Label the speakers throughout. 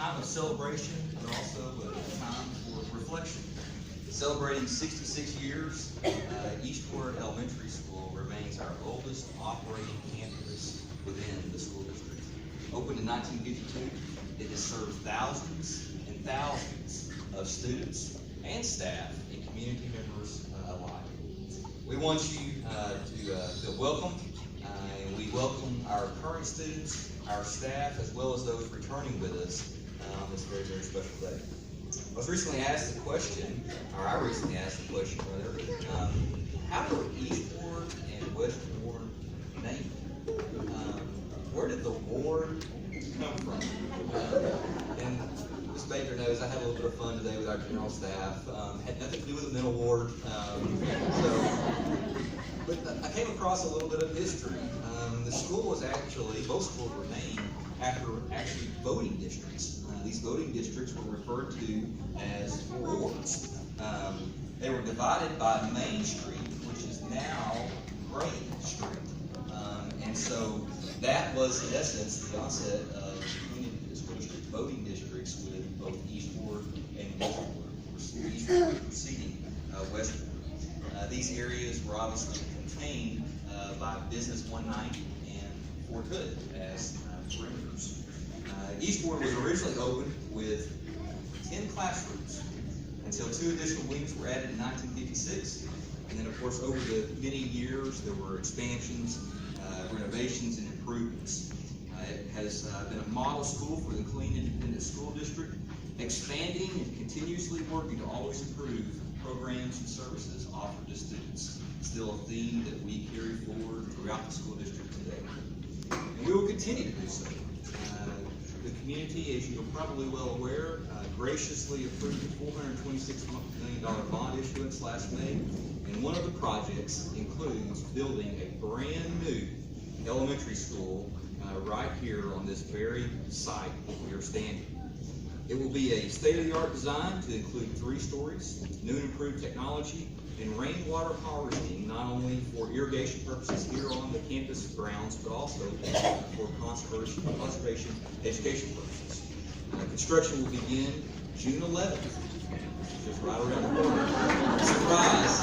Speaker 1: time of celebration, but also a time for reflection. Celebrating 66 years, Eastward Elementary School remains our oldest operating campus within the school district. Opened in 1952, it has served thousands and thousands of students and staff and community members alike. We want you to feel welcome, and we welcome our current students, our staff, as well as those returning with us on this very, very special day. I recently asked the question, rather, how were Eastward and Westward named? Where did the ward come from? And Ms. Baker knows I had a little bit of fun today with our general staff. Had nothing to do with the mental ward. But I came across a little bit of history. The school was actually, both schools were named after actually voting districts. These voting districts were referred to as wards. They were divided by Main Street, which is now Gray Street. And so that was, in essence, the onset of community school district voting districts with both Eastward and Westward, Eastward preceding Westward. These areas were obviously contained by Business 190 and Fort Hood as perimeters. Eastward was originally opened with 10 classrooms until 2 additional wings were added in 1956. And then, of course, over the many years, there were expansions, renovations, and improvements. It has been a model school for the Killeen Independent School District, expanding and continuously working to always improve programs and services offered to students. Still a theme that we carry forward throughout the school district today. And we will continue to do so. The community, as you're probably well aware, graciously approved a $426 million bond issuance last May. And one of the projects includes building a brand new elementary school right here on this very site that we are standing. It will be a state-of-the-art design to include 3 stories, new and improved technology, and rainwater harvesting, not only for irrigation purposes here on the campus grounds, but also for conservation education purposes. Construction will begin June 11th, just right around the corner. Surprise!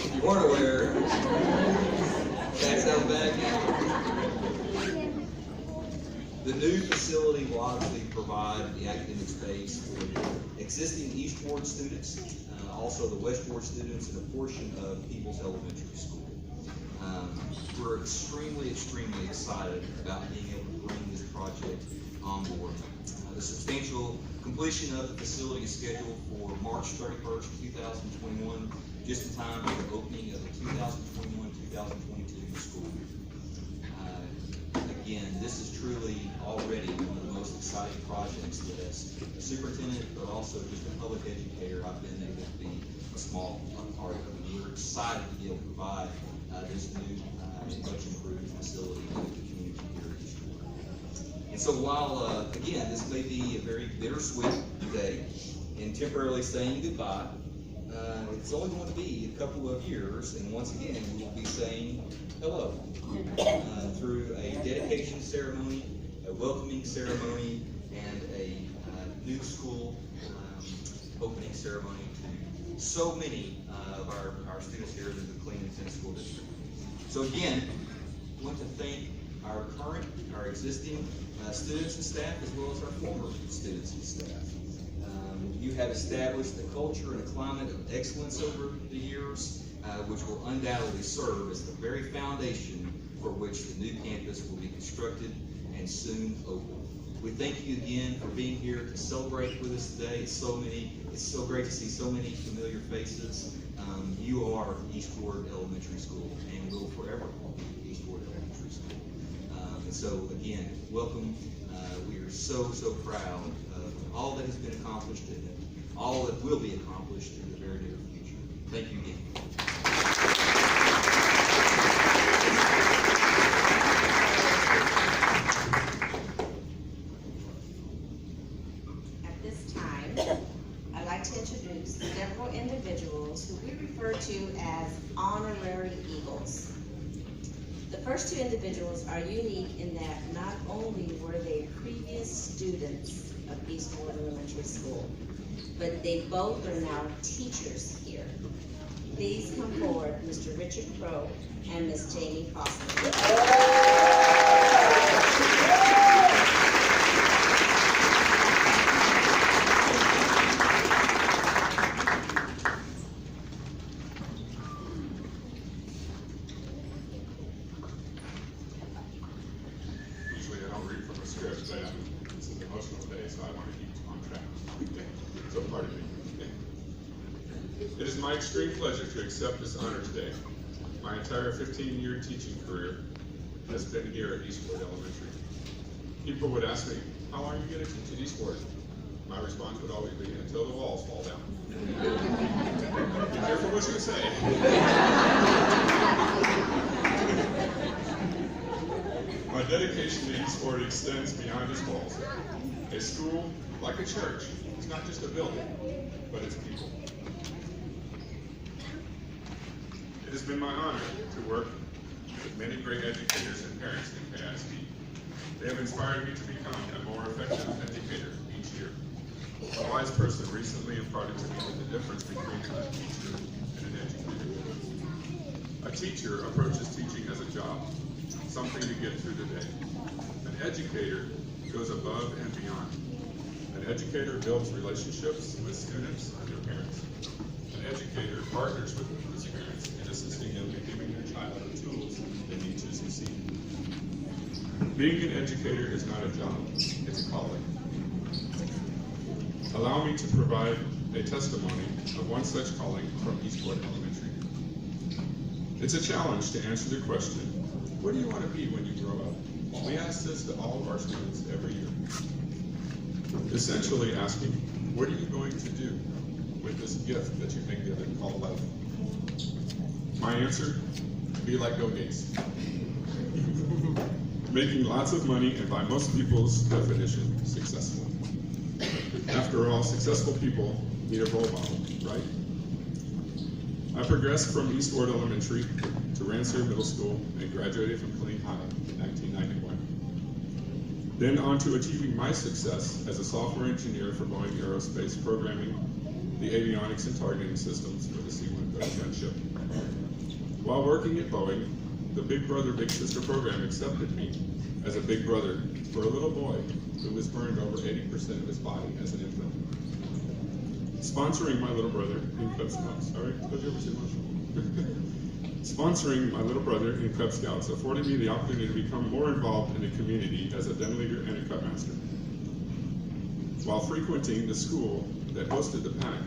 Speaker 1: If you weren't aware, that's out of the bag now. The new facility will obviously provide the academic space for existing Eastward students, also the Westward students, and a portion of Peoples Elementary School. We're extremely excited about being able to bring this project on board. The substantial completion of the facility is scheduled for March 31st, 2021, just in time for the opening of the 2021-2022 school year. Again, this is truly already one of the most exciting projects that as a superintendent, but also just a public educator, I've been able to be a small part of. And we're excited to be able to provide this new and much improved facility to the community here at Eastward. And so while, again, this may be a very bittersweet day in temporarily saying goodbye, it's only going to be a couple of years, and once again, we will be saying hello through a dedication ceremony, a welcoming ceremony, and a new school opening ceremony to so many of our students here in the Killeen Independent School District. So again, I want to thank our current, our existing students and staff, as well as our former students and staff. You have established a culture and a climate of excellence over the years, which will undoubtedly serve as the very foundation for which the new campus will be constructed and soon open. We thank you again for being here to celebrate with us today. It's so great to see so many familiar faces. You are Eastward Elementary School, and will forever be Eastward Elementary School. And so again, welcome. We are so proud of all that has been accomplished and all that will be accomplished in the very near future. Thank you again.
Speaker 2: At this time, I'd like to introduce several individuals who we refer to as honorary Eagles. The first 2 individuals are unique in that not only were they previous East Ward Elementary School. But they both are now teachers here. Please come forward, Mr. Richard Crow and Miss Jamie Foster.
Speaker 3: Usually I don't read from a script, but it's an emotional day, so I want to keep on track. So pardon me. It is my extreme pleasure to accept this honor today. My entire 15-year teaching career has been here at Eastward Elementary. People would ask me, how long are you going to teach at Eastward? My response would always be, until the walls fall down. Be careful what you say. My dedication to Eastward extends beyond its walls. A school, like a church, is not just a building, but it's people. It has been my honor to work with many great educators and parents in KISD. They have inspired me to become a more effective educator each year. A wise person recently imparted to me the difference between a teacher and an educator. A teacher approaches teaching as a job, something to get through the day. An educator goes above and beyond. An educator builds relationships with students and their parents. An educator partners with his parents in assisting them in giving their child the tools they need to succeed. Being an educator is not a job, it's a calling. Allow me to provide a testimony of one such calling from Eastwood Elementary. It's a challenge to answer the question, what do you want to be when you grow up? We ask this to all of our students every year. Essentially asking, what are you going to do with this gift that you've been given called life? My answer, be like Bill Gates. Making lots of money and by most people's definition, successful. After all, successful people need a role model, right? I progressed from Eastward Elementary to Ransom Middle School and graduated from Killeen High in 1991. Then on to achieving my success as a software engineer for Boeing Aerospace, programming the avionics and targeting systems for the C-130 gunship. While working at Boeing, the Big Brother Big Sister program accepted me as a big brother for a little boy who was burned over 80% of his body as an infant. Sponsoring my little brother in Cub Scouts, sorry, did you ever see emotional? Sponsoring my little brother in Cub Scouts afforded me the opportunity to become more involved in the community as a den leader and a Cub master. While frequenting the school that hosted the pack,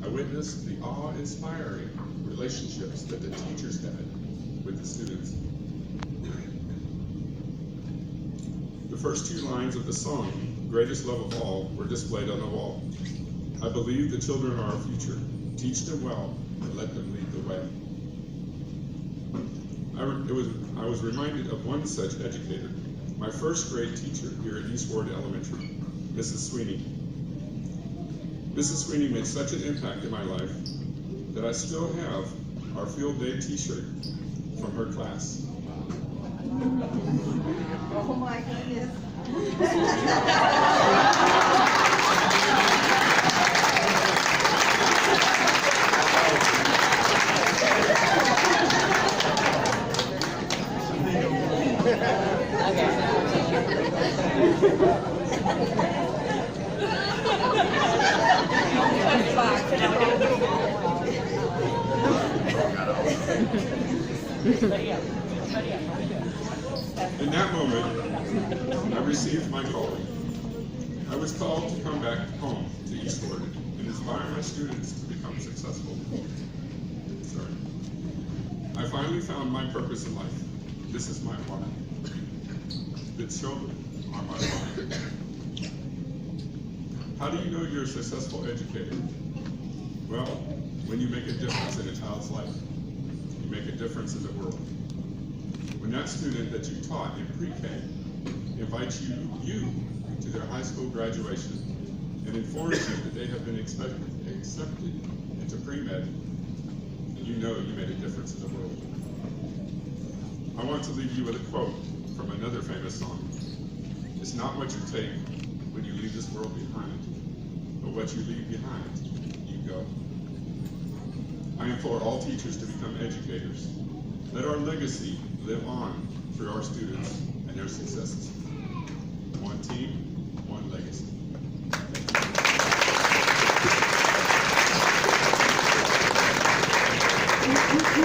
Speaker 3: I witnessed the awe-inspiring relationships that the teachers had with the students. The first two lines of the song, Greatest Love of All, were displayed on the wall. I believe the children are our future. Teach them well and let them lead the way. I was reminded of one such educator, my first grade teacher here at Eastward Elementary, Mrs. Sweeney. Mrs. Sweeney made such an impact in my life that I still have our field day t-shirt from her class.
Speaker 2: Oh my goodness.
Speaker 3: In that moment, I received my calling. I was called to come back home to Eastward and inspire my students to become successful. Sorry. I finally found my purpose in life. This is my why. The children are my why. How do you know you're a successful educator? Well, when you make a difference in a child's life, you make a difference in the world. When that student that you taught in pre-K invites you to their high school graduation and informs you that they have been accepted into pre-med, you know you made a difference in the world. I want to leave you with a quote from another famous song. It's not what you take, when you leave this world behind. But what you leave behind, you go. I implore all teachers to become educators. Let our legacy live on through our students and their successes. One team, one legacy. Thank you.